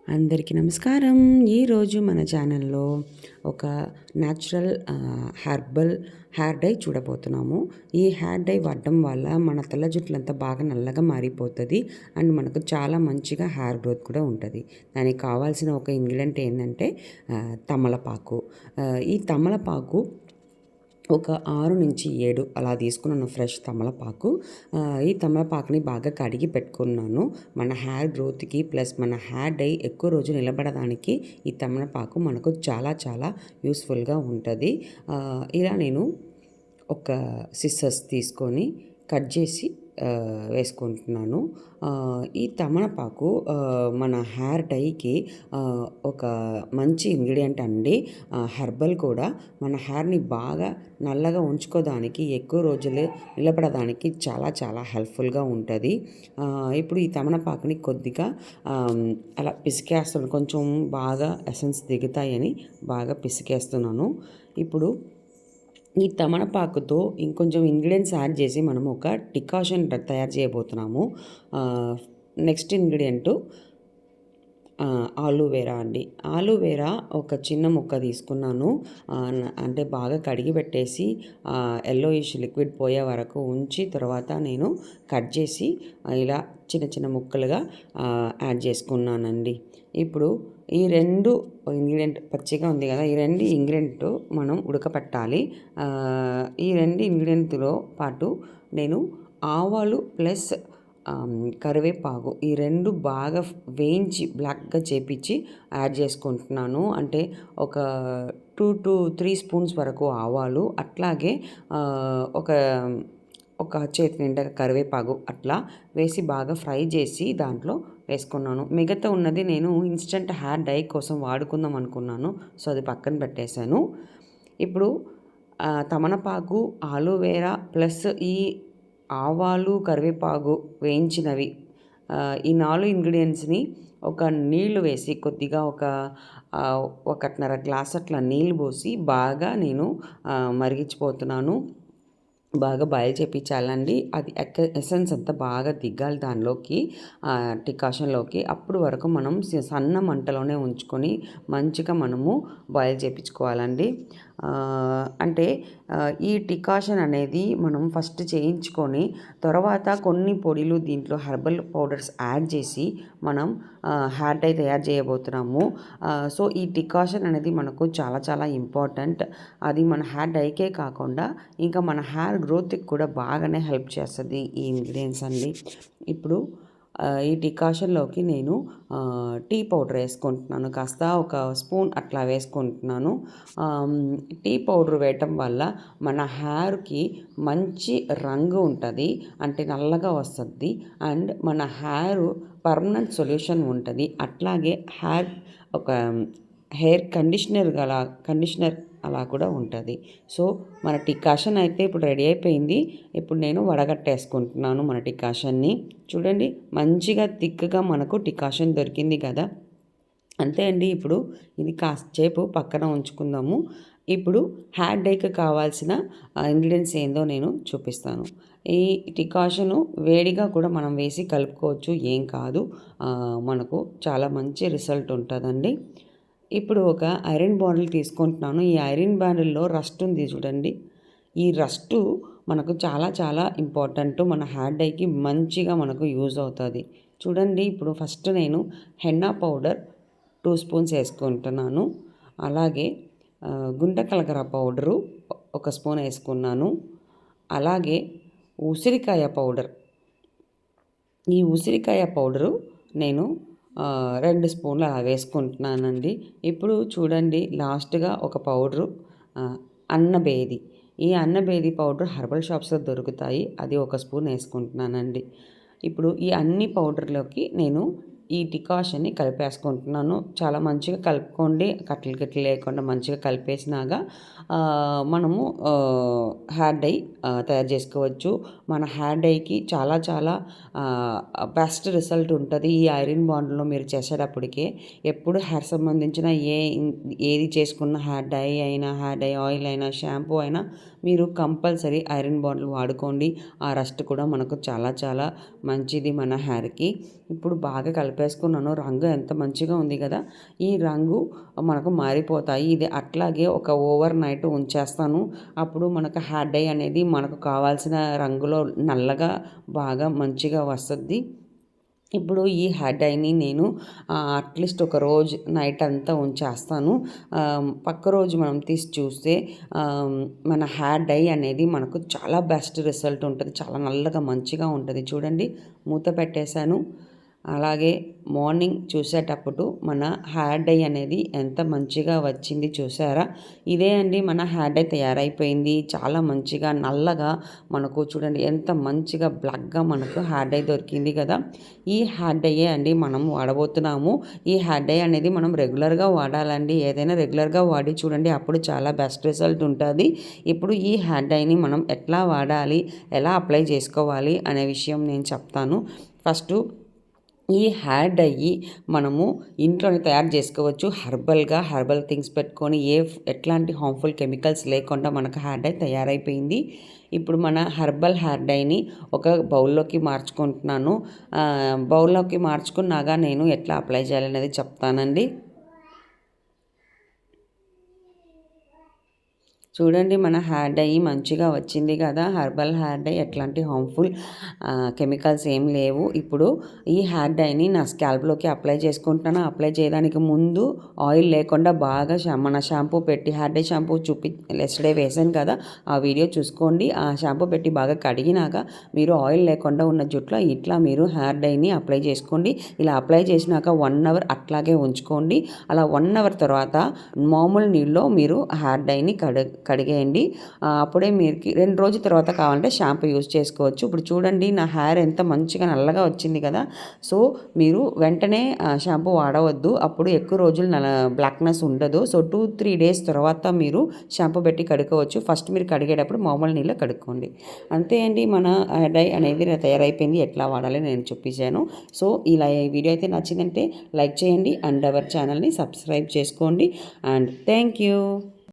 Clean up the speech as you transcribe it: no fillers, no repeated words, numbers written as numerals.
అందరికీ నమస్కారం. ఈరోజు మన ఛానల్లో ఒక న్యాచురల్ హెర్బల్ హెయిర్ డై చూడబోతున్నాము. ఈ హెయిర్ డై వాడడం వల్ల మన తెల్ల జుట్లంతా బాగా నల్లగా మారిపోతుంది అండ్ మనకు చాలా మంచిగా హెయిర్ గ్రోత్ కూడా ఉంటుంది. దానికి కావాల్సిన ఒక ఇంగ్రీడియంట్ ఏంటంటే తమలపాకు. ఈ తమలపాకు ఒక 6-7 అలా తీసుకున్నాను ఫ్రెష్ తమలపాకు. ఈ తమలపాకుని బాగా కడిగి పెట్టుకున్నాను. మన హెయిర్ గ్రోత్‌కి ప్లస్ మన హెయిర్ డై ఎక్కువ రోజు నిలబడడానికి ఈ తమలపాకు మనకు చాలా చాలా యూస్‌ఫుల్‌గా ఉంటది. ఇలా నేను ఒక సిస్సర్స్ తీసుకొని కట్ చేసి వేసుకుంటున్నాను. ఈ తమలపాకు మన హెయిర్ డైకి ఒక మంచి ఇంగ్రీడియంట్ అండి. హెర్బల్ కూడా మన హెయిర్‌ని బాగా నల్లగా ఉంచుకోవడానికి, ఎక్కువ రోజులు నిలబడడానికి చాలా చాలా హెల్ప్‌ఫుల్‌గా ఉంటది. ఇప్పుడు ఈ తమలపాకుని కొద్దిగా అలా పిసికేస్తున్నాను. కొంచెం బాగా ఎసెన్స్ దిగుతాయని బాగా పిసికేస్తున్నాను. ఇప్పుడు ఈ తమలపాకుతో ఇంకొంచెం ఇంగ్రీడియెంట్స్ యాడ్ చేసి మనం ఒక డికాషన్ తయారు చేయబోతున్నాము. నెక్స్ట్ ఇంగ్రీడియంటు ఆలూవేరా అండి. ఆలూవేరా ఒక చిన్న ముక్క తీసుకున్నాను. అంటే బాగా కడిగి పెట్టేసి యెల్లోయిష్ లిక్విడ్ పోయే వరకు ఉంచి తర్వాత నేను కట్ చేసి ఇలా చిన్న చిన్న ముక్కలుగా యాడ్ చేసుకున్నానండి. ఇప్పుడు ఈ 2 ఇంగ్రీడియంట్ పచ్చిగా ఉంది కదా! ఈ 2 ఇంగ్రీడియంట్ మనం ఉడకపెట్టాలి. ఈ 2 ఇంగ్రీడియంట్‌తో పాటు నేను ఆవాలు ప్లస్ కరివేపాకు ఈ 2 బాగా వేయించి బ్లాక్‌గా చేపిచ్చి యాడ్ చేసుకుంటున్నాను. అంటే ఒక 2-3 స్పూన్స్ వరకు ఆవాలు, అట్లాగే ఒక ఒక చేతి నిండా కరివేపాకు అట్లా వేసి బాగా ఫ్రై చేసి దాంట్లో వేసుకున్నాను. మిగతా ఉన్నది నేను ఇన్‌స్టంట్ హెయిర్ డై కోసం వాడుకుందాం అనుకున్నాను. సో, అది పక్కన పెట్టేశాను. ఇప్పుడు తమలపాకు, ఆలూవేరా ప్లస్ ఈ ఆవాలు, కరివేపాకు వేయించినవి ఈ 4 ఇంగ్రీడియెంట్స్‌ని ఒక నీళ్లు వేసి కొద్దిగా ఒకటిన్నర గ్లాస్ అట్లా నీళ్లు పోసి బాగా నేను మరిగించిపోతున్నాను. బాగా బాయిల్ చేపించాలండి. అది ఎసెన్స్ అంతా బాగా దిగాలి దానిలోకి, డికాషన్‌లోకి. అప్పుడు వరకు మనం సన్న మంటలోనే ఉంచుకొని మంచిగా మనము బాయిల్ చేపించుకోవాలండి. అంటే ఈ డికాషన్ అనేది మనం ఫస్ట్ చేయించుకొని తర్వాత కొన్ని పొడులు దీంట్లో హెర్బల్ పౌడర్స్ యాడ్ చేసి మనం హెయిర్ డై తయారు చేయబోతున్నాము. సో, ఈ డికాషన్ అనేది మనకు చాలా చాలా ఇంపార్టెంట్. అది మన హెయిర్ డైకే కాకుండా ఇంకా మన హెయిర్ గ్రోత్‌కి కూడా బాగానే హెల్ప్ చేస్తది ఈ ఇంగ్రీడియెంట్స్ అండి. ఇప్పుడు ఈ డికాషన్‌లోకి నేను టీ పౌడర్ వేసుకుంటున్నాను. కాస్త ఒక స్పూన్ అట్లా వేసుకుంటున్నాను. టీ పౌడర్ వేయటం వల్ల మన హెయిర్‌కి మంచి రంగు ఉంటది. అంటే నల్లగా వస్తది. అండ్ మన హెయిర్ పర్మనెంట్ సొల్యూషన్ ఉంటది. అట్లాగే ఒక హెయిర్ కండిషనర్ అలా కూడా ఉంటది. సో, మన డికాషన్ అయితే ఇప్పుడు రెడీ అయిపోయింది. ఇప్పుడు నేను వడగట్టేసుకుంటున్నాను మన డికాషన్‌ని. చూడండి మంచిగా థిక్‌గా మనకు డికాషన్ దొరికింది కదా! అంతే అండి. ఇప్పుడు ఇది కాసేపు పక్కన ఉంచుకుందాము. ఇప్పుడు హెయిర్ డైకి కావాల్సిన ఇంగ్రీడియెంట్స్ ఏందో నేను చూపిస్తాను. ఈ డికాషను వేడిగా కూడా మనం వేసి కలుపుకోవచ్చు, ఏం కాదు. మనకు చాలా మంచి రిజల్ట్ ఉంటదండి. ఇప్పుడు ఒక ఐరన్ బాండిల్ తీసుకుంటున్నాను. ఈ ఐరన్ బాండిల్‌లో రస్ట్ ఉంది చూడండి. ఈ రస్టు మనకు చాలా చాలా ఇంపార్టెంట్. మన హెయిర్ డైకి మంచిగా మనకు యూజ్ అవుతది. చూడండి ఇప్పుడు ఫస్ట్ నేను హెన్నా పౌడర్ 2 స్పూన్స్ వేసుకుంటున్నాను. అలాగే గుంటకలగర పౌడరు ఒక స్పూన్ వేసుకున్నాను. అలాగే ఉసిరికాయ పౌడర్. ఈ ఉసిరికాయ పౌడరు నేను 2 స్పూన్లు అలా వేసుకుంటున్నానండి. ఇప్పుడు చూడండి లాస్ట్‌గా ఒక పౌడరు అన్నబేది. ఈ అన్నబేది పౌడర్ హెర్బల్ షాప్స్‌లో దొరుకుతాయి. అది ఒక స్పూన్ వేసుకుంటున్నానండి. ఇప్పుడు ఈ అన్ని పౌడర్‌లోకి నేను ఈ డికాషన్‌ని కలిపేసుకుంటున్నాను. చాలా మంచిగా కలుపుకోండి. కట్టలు గిట్టలు లేకుండా మంచిగా కలిపేసినాక మనము హెయిర్ డై తయారు చేసుకోవచ్చు. మన హెయిర్ డైకి చాలా చాలా బెస్ట్ రిజల్ట్ ఉంటది. ఈ ఐరన్ బాండ్‌లో మీరు చేసేటప్పటికే ఎప్పుడు హెయిర్ సంబంధించిన ఏది చేసుకున్న హెయిర్ డై అయినా, హెయిర్ డై ఆయిల్ అయినా, షాంపూ అయినా మీరు కంపల్సరీ ఐరన్ బాండిల్ వాడుకోండి. ఆ రస్ట్ కూడా మనకు చాలా చాలా మంచిది మన హెయిర్‌కి. ఇప్పుడు బాగా కలిపేసుకున్నాను. రంగు ఎంత మంచిగా ఉంది కదా! ఈ రంగు మనకు మారిపోతాయి. ఇది అట్లాగే ఒక ఓవర్ నైట్ ఉంచేస్తాను. అప్పుడు మనకు హెయిర్ డై అనేది మనకు కావాల్సిన రంగులో నల్లగా బాగా మంచిగా వస్తుంది. ఇప్పుడు ఈ హెయిర్ డైని నేను అట్లీస్ట్ ఒక రోజు నైట్ అంతా ఉంచేస్తాను. పక్క రోజు మనం తీసి చూస్తే మన హెయిర్ డై అనేది మనకు చాలా బెస్ట్ రిజల్ట్ ఉంటుంది. చాలా నల్లగా మంచిగా ఉంటుంది. చూడండి, మూత పెట్టేశాను. అలాగే మార్నింగ్ చూసేటప్పుడు మన హెయిర్ డై అనేది ఎంత మంచిగా వచ్చింది చూసారా? ఇదే అండి మన హెయిర్ డై తయారైపోయింది. చాలా మంచిగా నల్లగా మనకు చూడండి ఎంత మంచిగా బ్లాక్గా మనకు హెయిర్ డై దొరికింది కదా! ఈ హెయిర్ డైయే అండి మనం వాడబోతున్నాము. ఈ హెయిర్ డై అనేది మనం రెగ్యులర్గా వాడాలండి. ఏదైనా రెగ్యులర్గా వాడి చూడండి, అప్పుడు చాలా బెస్ట్ రిజల్ట్ ఉంటుంది. ఇప్పుడు ఈ హెయిర్ డైని మనం ఎట్లా వాడాలి, ఎలా అప్లై చేసుకోవాలి అనే విషయం నేను చెప్తాను. ఫస్టు ఈ హెయిర్ డై మనము ఇంట్లోనే తయారు చేసుకోవచ్చు. హెర్బల్ థింగ్స్ పెట్టుకొని ఎట్లాంటి హార్మ్ఫుల్ కెమికల్స్ లేకుండా మనకు హెయిర్ డై తయారైపోయింది. ఇప్పుడు మన హెర్బల్ హెయిర్ డైని ఒక బౌల్లోకి మార్చుకుంటున్నాను. బౌల్లోకి మార్చుకున్నాక నేను ఎట్లా అప్లై చేయాలనేది చెప్తానండి. చూడండి, మన హెయిర్ డై మంచిగా వచ్చింది కదా! హెర్బల్ హెయిర్ డై, ఎట్లాంటి హార్మ్ఫుల్ కెమికల్స్ ఏం లేవు. ఇప్పుడు ఈ హెయిర్ డైని నా స్కాల్ప్లోకి అప్లై చేసుకుంటున్నాను. అప్లై చేయడానికి ముందు ఆయిల్ లేకుండా బాగా మన షాంపూ పెట్టి, హెయిర్ డై షాంపూ ఎస్టర్డే వేసాను కదా, ఆ వీడియో చూసుకోండి. ఆ షాంపూ పెట్టి బాగా కడిగినాక మీరు ఆయిల్ లేకుండా ఉన్న జుట్లో ఇట్లా మీరు హెయిర్ డైని అప్లై చేసుకోండి. ఇలా అప్లై చేసినాక 1 అవర్ అట్లాగే ఉంచుకోండి. అలా 1 అవర్ తర్వాత మామూలు నీళ్ళలో మీరు హెయిర్ డైని కడిగేయండి. అప్పుడే మీరు 2 రోజుల తర్వాత కావాలంటే షాంపూ యూజ్ చేసుకోవచ్చు. ఇప్పుడు చూడండి, నా హెయిర్ ఎంత మంచిగా నల్లగా వచ్చింది కదా! సో మీరు వెంటనే షాంపూ వాడవద్దు. అప్పుడు ఎక్కువ రోజులు బ్లాక్నెస్ ఉండదు. సో 2-3 డేస్ తర్వాత మీరు షాంపూ పెట్టి కడుక్కోవచ్చు. ఫస్ట్ మీరు కడిగేటప్పుడు మామూలు నీళ్ళు కడుక్కోండి. అంతే అండి, మన హెయిర్ డై అనేది తయారైపోయింది. ఎట్లా వాడాలి నేను చూపించాను. సో ఇలా ఈ వీడియో అయితే నచ్చిందంటే లైక్ చేయండి అండ్ అవర్ ఛానల్ని సబ్స్క్రైబ్ చేసుకోండి. And thank you.